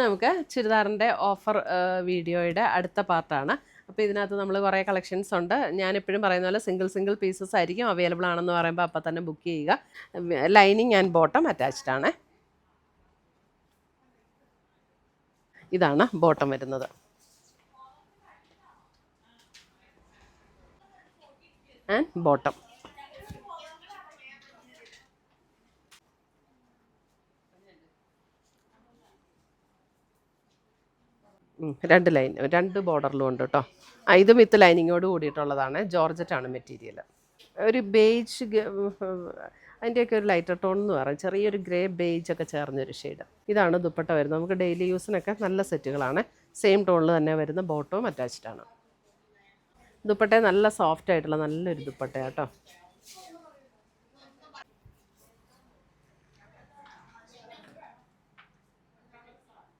നമുക്ക് ചുരിദാറിൻ്റെ ഓഫർ വീഡിയോയുടെ അടുത്ത പാർട്ടാണ്. അപ്പോൾ ഇതിനകത്ത് നമ്മൾ കുറേ കളക്ഷൻസ് ഉണ്ട്. ഞാൻ എപ്പോഴും പറയുന്ന പോലെ സിംഗിൾ പീസസ് ആയിരിക്കും അവൈലബിൾ ആണെന്ന് പറയുമ്പോൾ അപ്പോൾ തന്നെ ബുക്ക് ചെയ്യുക. ലൈനിങ് ആൻഡ് ബോട്ടം അറ്റാച്ച്ഡ് ആണ്. ഇതാണ് ബോട്ടം വരുന്നത്. And bottom. രണ്ട് ബോർഡറിലും ഉണ്ട് കേട്ടോ. ഇത് വിത്ത് ലൈനിങ്ങോട് കൂടിയിട്ടുള്ളതാണ്. ജോർജറ്റാണ് മെറ്റീരിയൽ. ഒരു ബേജ്, അതിൻ്റെയൊക്കെ ഒരു ലൈറ്റർ ടോൺ എന്ന് പറയും, ചെറിയൊരു ഗ്രേ ബേജ് ഒക്കെ ചേർന്നൊരു ഷെയ്ഡ്. ഇതാണ് ദുപ്പട്ട വരുന്നത്. നമുക്ക് ഡെയിലി യൂസിനൊക്കെ നല്ല സെറ്റുകളാണ്. സെയിം ടോണിൽ തന്നെ വരുന്ന ബോട്ടവും അറ്റാച്ച്ഡ് ആണ്. ദുപ്പട്ട നല്ല സോഫ്റ്റ് ആയിട്ടുള്ള നല്ലൊരു ദുപ്പട്ട കേട്ടോ.